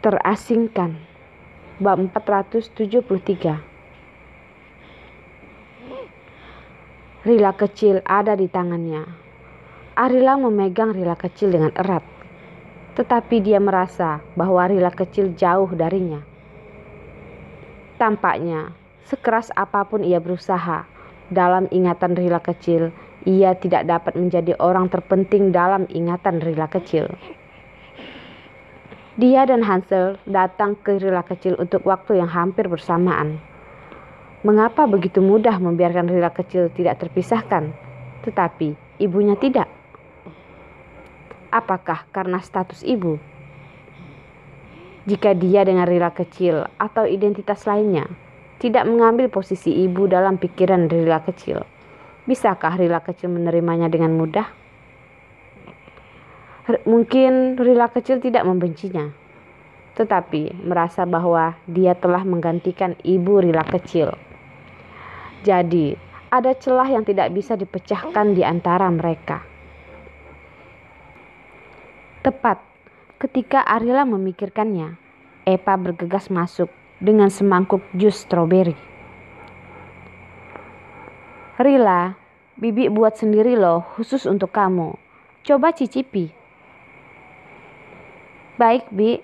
Terasingkan. Bab 473. Rila kecil ada di tangannya. Arila memegang Rila kecil dengan erat, tetapi dia merasa bahwa Rila kecil jauh darinya. Tampaknya, sekeras apapun ia berusaha, dalam ingatan Rila kecil, ia tidak dapat menjadi orang terpenting dalam ingatan Rila kecil. Dia dan Hansel datang ke Rila kecil untuk waktu yang hampir bersamaan. Mengapa begitu mudah membiarkan Rila kecil tidak terpisahkan, tetapi ibunya tidak? Apakah karena status ibu? Jika dia dengan Rila kecil atau identitas lainnya tidak mengambil posisi ibu dalam pikiran Rila kecil, bisakah Rila kecil menerimanya dengan mudah? Mungkin Rila kecil tidak membencinya, tetapi merasa bahwa dia telah menggantikan ibu Rila kecil. Jadi, ada celah yang tidak bisa dipecahkan di antara mereka. Tepat ketika Arila memikirkannya, Epa bergegas masuk dengan semangkuk jus stroberi. "Rila, Bibi buat sendiri loh, khusus untuk kamu. Coba cicipi." "Baik, Bi."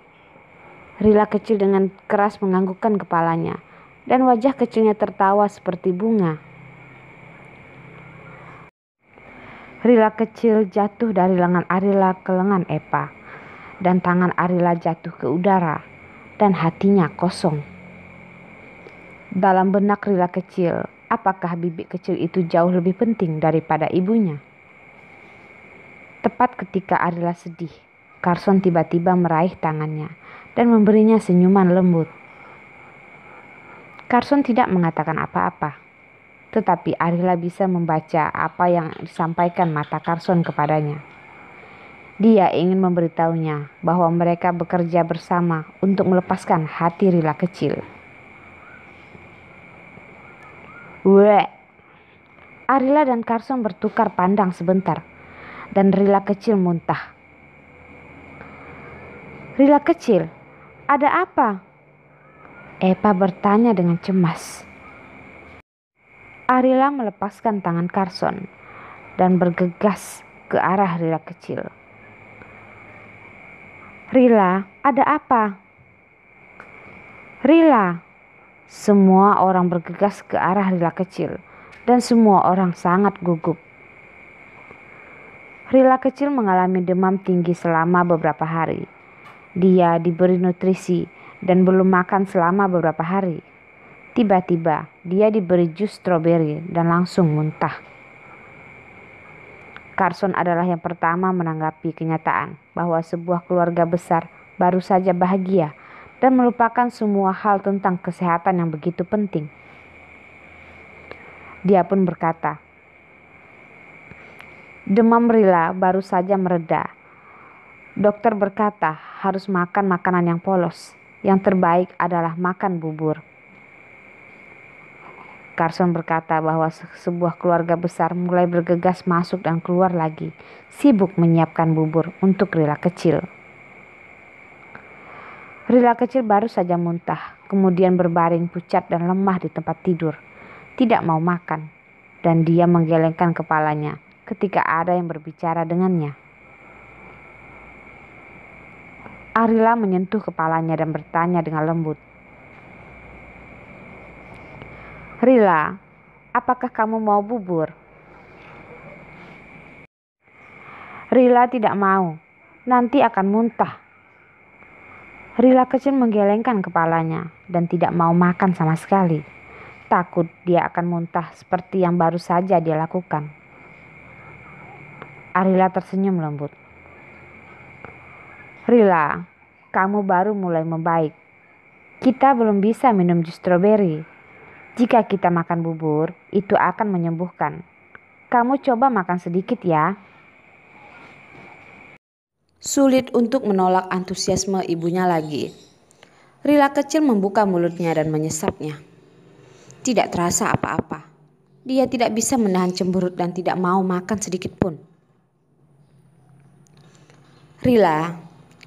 Rila kecil dengan keras menganggukkan kepalanya, dan wajah kecilnya tertawa seperti bunga. Rila kecil jatuh dari lengan Arila ke lengan Epa, dan tangan Arila jatuh ke udara, dan hatinya kosong. Dalam benak Rila kecil, apakah bibik kecil itu jauh lebih penting daripada ibunya? Tepat ketika Arila sedih, Carson tiba-tiba meraih tangannya dan memberinya senyuman lembut. Carson tidak mengatakan apa-apa, tetapi Arila bisa membaca apa yang disampaikan mata Carson kepadanya. Dia ingin memberitahunya bahwa mereka bekerja bersama untuk melepaskan hati Rila kecil. Weh! Arila dan Carson bertukar pandang sebentar, dan Rila kecil muntah. "Rila kecil, ada apa?" Epa bertanya dengan cemas. Arila melepaskan tangan Carson dan bergegas ke arah Rila kecil. "Rila, ada apa?" "Rila!" Semua orang bergegas ke arah Rila kecil, dan semua orang sangat gugup. Rila kecil mengalami demam tinggi selama beberapa hari. Dia diberi nutrisi dan belum makan selama beberapa hari. Tiba-tiba dia diberi jus stroberi dan langsung muntah. Carson adalah yang pertama menanggapi kenyataan bahwa sebuah keluarga besar baru saja bahagia dan melupakan semua hal tentang kesehatan yang begitu penting. Dia pun berkata, "Demam Rila baru saja mereda. Dokter berkata harus makan makanan yang polos. Yang terbaik adalah makan bubur." Carson berkata bahwa sebuah keluarga besar mulai bergegas masuk dan keluar lagi, sibuk menyiapkan bubur untuk Rila kecil. Rila kecil baru saja muntah, kemudian berbaring pucat dan lemah di tempat tidur, tidak mau makan, dan dia menggelengkan kepalanya ketika ada yang berbicara dengannya. Arila menyentuh kepalanya dan bertanya dengan lembut, "Rila, apakah kamu mau bubur?" Rila tidak mau, nanti akan muntah. Rila kecil menggelengkan kepalanya dan tidak mau makan sama sekali. Takut dia akan muntah seperti yang baru saja dia lakukan. Arila tersenyum lembut. "Rila, kamu baru mulai membaik. Kita belum bisa minum jus stroberi. Jika kita makan bubur, itu akan menyembuhkan. Kamu coba makan sedikit ya." Sulit untuk menolak antusiasme ibunya lagi. Rila kecil membuka mulutnya dan menyesapnya. Tidak terasa apa-apa. Dia tidak bisa menahan cemberut dan tidak mau makan sedikit pun. "Rila,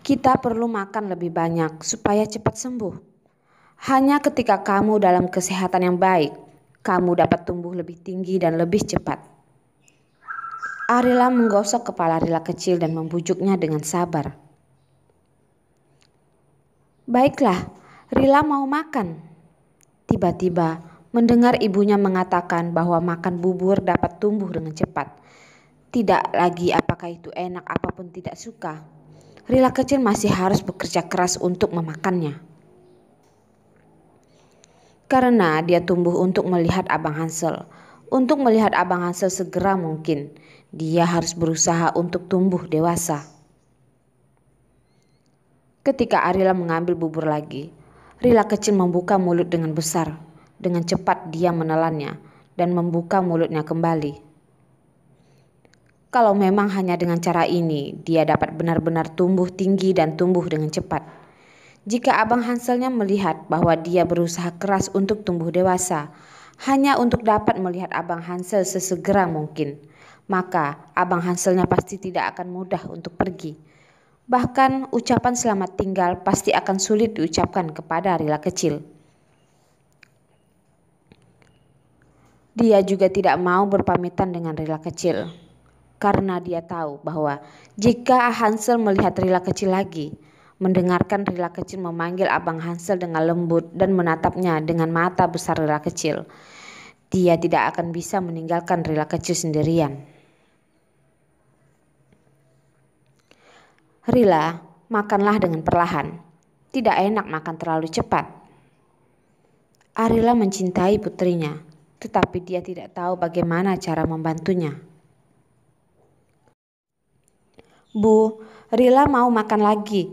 Kita perlu makan lebih banyak supaya cepat sembuh. Hanya ketika kamu dalam kesehatan yang baik, kamu dapat tumbuh lebih tinggi dan lebih cepat. Arila menggosok kepala Rila kecil dan membujuknya dengan sabar. Baiklah, Rila mau makan. Tiba-tiba mendengar ibunya mengatakan bahwa makan bubur dapat tumbuh dengan cepat. Tidak lagi apakah itu enak apapun tidak suka. Rila kecil masih harus bekerja keras untuk memakannya. Karena dia tumbuh untuk melihat Abang Hansel. Untuk melihat Abang Hansel segera mungkin, dia harus berusaha untuk tumbuh dewasa. Ketika Arila mengambil bubur lagi, Rila kecil membuka mulut dengan besar. Dengan cepat dia menelannya dan membuka mulutnya kembali. Kalau memang hanya dengan cara ini, dia dapat benar-benar tumbuh tinggi dan tumbuh dengan cepat. Jika Abang Hanselnya melihat bahwa dia berusaha keras untuk tumbuh dewasa, hanya untuk dapat melihat Abang Hansel sesegera mungkin, maka Abang Hanselnya pasti tidak akan mudah untuk pergi. Bahkan ucapan selamat tinggal pasti akan sulit diucapkan kepada Rila kecil. Dia juga tidak mau berpamitan dengan Rila kecil, karena dia tahu bahwa jika Hansel melihat Rila kecil lagi, mendengarkan Rila kecil memanggil Abang Hansel dengan lembut dan menatapnya dengan mata besar Rila kecil, dia tidak akan bisa meninggalkan Rila kecil sendirian. Rila, makanlah dengan perlahan. Tidak enak makan terlalu cepat. Arila mencintai putrinya, tetapi dia tidak tahu bagaimana cara membantunya. Bu, Rila mau makan lagi.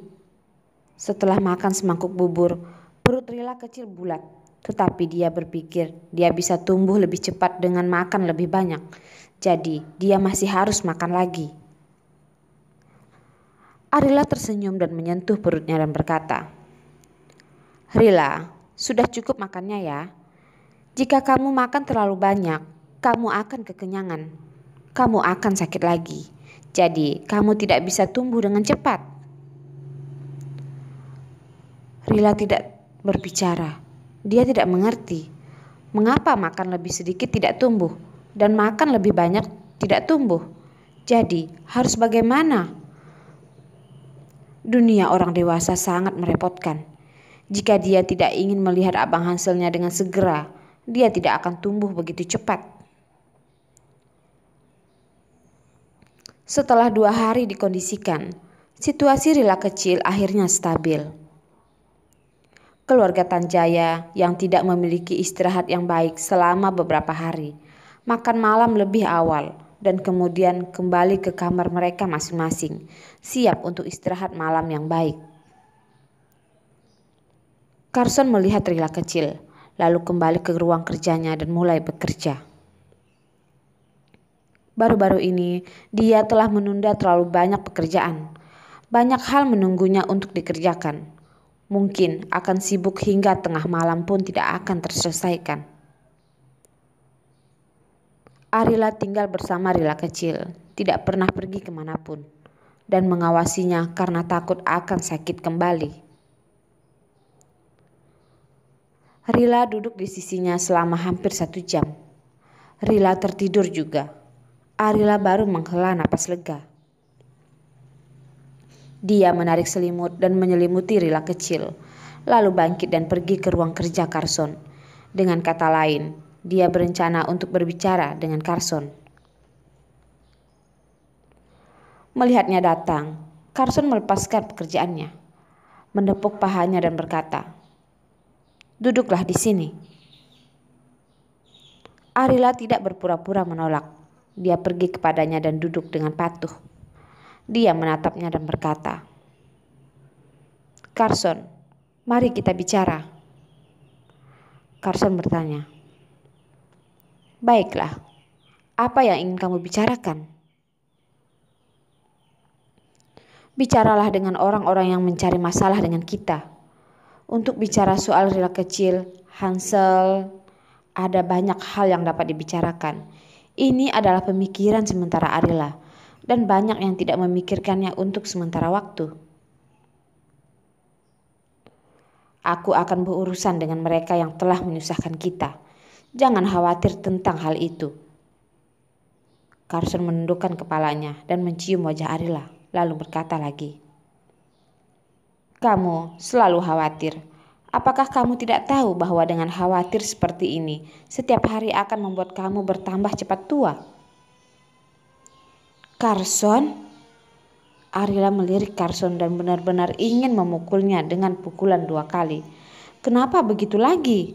Setelah makan semangkuk bubur, perut Rila kecil bulat. Tetapi dia berpikir dia bisa tumbuh lebih cepat dengan makan lebih banyak. Jadi dia masih harus makan lagi. Arila tersenyum dan menyentuh perutnya dan berkata, Rila, sudah cukup makannya ya. Jika kamu makan terlalu banyak, kamu akan kekenyangan. Kamu akan sakit lagi. Jadi kamu tidak bisa tumbuh dengan cepat. Rila tidak berbicara. Dia tidak mengerti mengapa makan lebih sedikit tidak tumbuh dan makan lebih banyak tidak tumbuh. Jadi harus bagaimana? Dunia orang dewasa sangat merepotkan. Jika dia tidak ingin melihat Abang Hanselnya dengan segera, dia tidak akan tumbuh begitu cepat. Setelah 2 hari dikondisikan, situasi Rila kecil akhirnya stabil. Keluarga Tanjaya yang tidak memiliki istirahat yang baik selama beberapa hari, makan malam lebih awal dan kemudian kembali ke kamar mereka masing-masing, siap untuk istirahat malam yang baik. Carson melihat Rila kecil, lalu kembali ke ruang kerjanya dan mulai bekerja. Baru-baru ini, dia telah menunda terlalu banyak pekerjaan. Banyak hal menunggunya untuk dikerjakan. Mungkin akan sibuk hingga tengah malam pun tidak akan terselesaikan. Arila tinggal bersama Rila kecil, tidak pernah pergi kemanapun, dan mengawasinya karena takut akan sakit kembali. Rila duduk di sisinya selama hampir 1 jam. Rila tertidur juga. Arila baru menghela napas lega. Dia menarik selimut dan menyelimuti Rila kecil, lalu bangkit dan pergi ke ruang kerja Carson. Dengan kata lain, dia berencana untuk berbicara dengan Carson. Melihatnya datang, Carson melepaskan pekerjaannya, menepuk pahanya dan berkata, "Duduklah di sini." Arila tidak berpura-pura menolak. Dia pergi kepadanya dan duduk dengan patuh. Dia menatapnya dan berkata, "Carson, mari kita bicara." Carson bertanya, "Baiklah, apa yang ingin kamu bicarakan?" "Bicaralah dengan orang-orang yang mencari masalah dengan kita. Untuk bicara soal Rila kecil, Hansel, ada banyak hal yang dapat dibicarakan. Ini adalah pemikiran sementara Arila, dan banyak yang tidak memikirkannya untuk sementara waktu." Aku akan berurusan dengan mereka yang telah menyusahkan kita. Jangan khawatir tentang hal itu. Carson menundukkan kepalanya dan mencium wajah Arila, lalu berkata lagi. Kamu selalu khawatir. Apakah kamu tidak tahu bahwa dengan khawatir seperti ini, setiap hari akan membuat kamu bertambah cepat tua? Carson? Arila melirik Carson dan benar-benar ingin memukulnya dengan pukulan 2 kali. Kenapa begitu lagi?